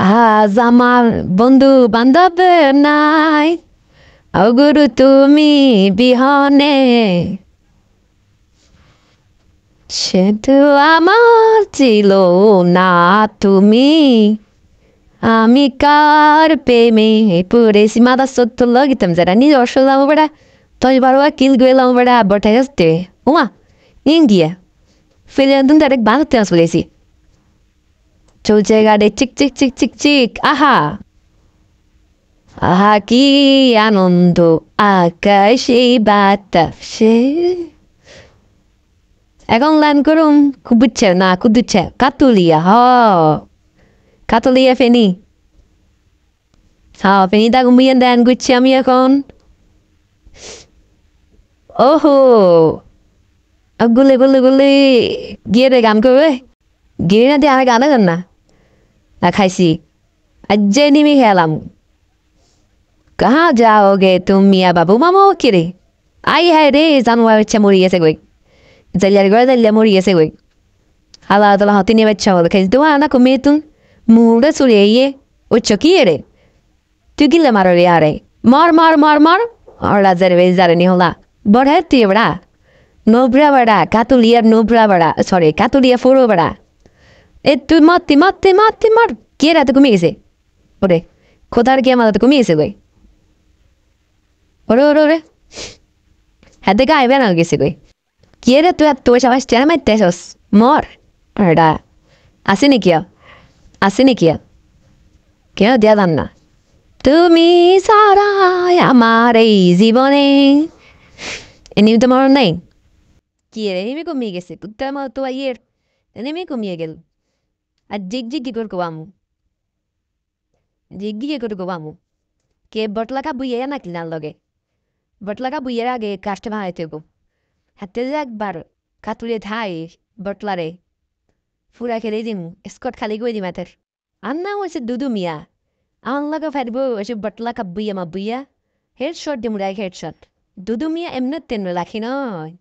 আজ আমার বন্ধু বান্ধব নাই, অগুরু তুমি বিহনে, সে তো আমার ছিল না তুমি, আমি কার প্রেমে পড়েছি মাদা সত্য লগিতাম যারা নিজে অসলাম বেড়া তই বারো কিল গেলাম বেড়া বটাই আসতে ওমা ইন্ডিয়া ফেলে তুমি ডাইরেক্ট বানাতে আসলেছি চলছে গাড়ি চিক চিক চিক চিক চিক আহা আহা কি আনন্দ আকাশে বাতাসে এখন লান করুম কুবুচ্ছে না কুদুচ্ছে কাতুলিয়া হ কাতুলিয়া ফেনি হ্যাঁ ফেনি দা ঘুমিয়ে দেন গুচ্ছি আমি এখন ওহো গুলে গুলে গুলে গিয়ে রে গান করবে গিয়ে না দিয়ে আমি গানে গান না খাইছি আজ্জে নিমি খেলাম कहाँ जाओगे तुम मियाँ बाबू मामो किरे आई है रे जानवर अच्छा मुड़ी ऐसे कोई जल्लिया मुड़ी ऐसे कोई हाला तो लाहौती नहीं बच्चा हो खेल तुम आना कुमे तुम मुड़े सुरे ये उच्च किए रे तू गिल्ले मारो रे यारे मार मार मार मार और लाजर वे ज़ारे नहीं होला बढ़े ती बड़ा नोब्रा बड़ा कातुलिया नोब्रा बड़ा सॉरी कातुलिया फोरो बड़ा ए तू माती माती माती मार किए रे तो कुमे ऐसे ओरे खुदार किया मारा तो कुमे ऐसे कोई ওরে ওরে ওরে হাতে গায়ে বেনা গেছে কই কে রে তুই এত সবাই স্টেনা মারতেছস মর এটা আসেনি কি আসেনি কি কেন দিয়া দান না তুমি সারা আমার এই জীবনে এমনি তো মরণ নাই কি রে এমনি কমিয়ে গেছে কুত্তা আমার তো আইয়ের এমনি কমিয়ে গেল আর জিগজিগি করে কোয়ামু জিগজিগি করে কোয়ামু কে বটলা কা বুইয়া না কিনার লগে বটলাকা বুইয়ের আগে কাজটা ভাঙাইতে গো হাতে যে একবার কাতুরে ধাই বটলারে ফুরা খেলে দিম স্কট খালি করে দিম হাতের আর নাম হয়েছে দুদু মিয়া আমার লাগে ফেরব এসে বটলাকা বুইয়া মা বুইয়া হেডশট দিম রাই হেডশট দুদু মিয়া এমনি তেন রাখি নয়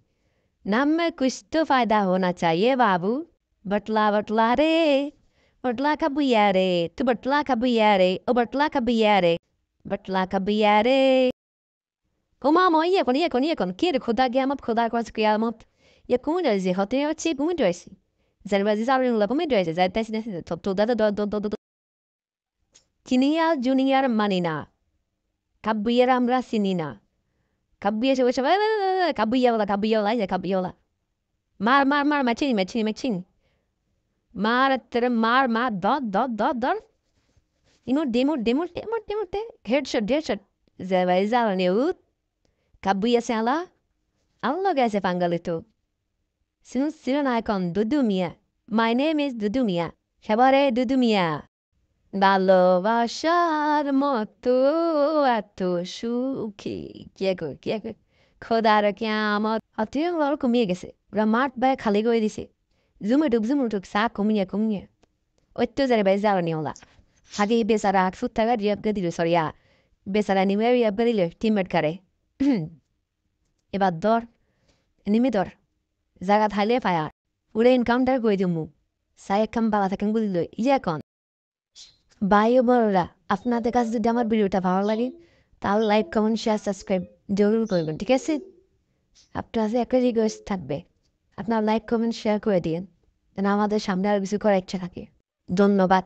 नाम में कुछ तो फायदा होना चाहिए बाबू बटला बटला रे बटला का बुइया रे तू बटला का बुइया रे ओ बटला का बुइया रे बटला का बुइया रे Komamo kon kire khoda gamap khoda kwas kiyamap ya kumunda zi hote ya chi kumunda zi zalba zi zarin la kumunda zi zai tasi nasi top to da do kinia junior manina kabuyera amra sinina kabuya se kabuya la ya kabuya mar machini mar tere mar dot ino demo te headshot zai zarin ya ut kabuya se ala Allah gase pangalito. Sino na kon Dudumia. My name is Dudumia. Shabare Dudumia. ভালোবাসার মতো এত সুখী কে খোদার কিয়ামত অতিরিক্ত বড় কমিয়ে গেছে ওরা মাঠ বাই খালি করে দিছে জুমে চা কমিয়ে অত্যাচারে বাই জ্বালানি হলা হাগে বেচারা ফুটাগা রিয়াবগা দিল সরিয়া বেচারা নিমে রিয়াবগা দিল টিমমেট কারে এবার দর নিমে দর জায়গা থাইলে ফায়ার উড়ে এনকাউন্টার করে দিমু সাই একখান বালা থাকেন বলিল ইয়ে এখন বাই ও বড়রা আপনাদের কাছে যদি আমার ভিডিওটা ভালো লাগে তাহলে লাইক কমেন্ট শেয়ার সাবস্ক্রাইব জরুর করবেন ঠিক আছে আপনার কাছে একটা রিকোয়েস্ট থাকবে আপনার লাইক কমেন্ট শেয়ার করে দিন যেন আমাদের সামনে আর কিছু করার ইচ্ছা থাকে ধন্যবাদ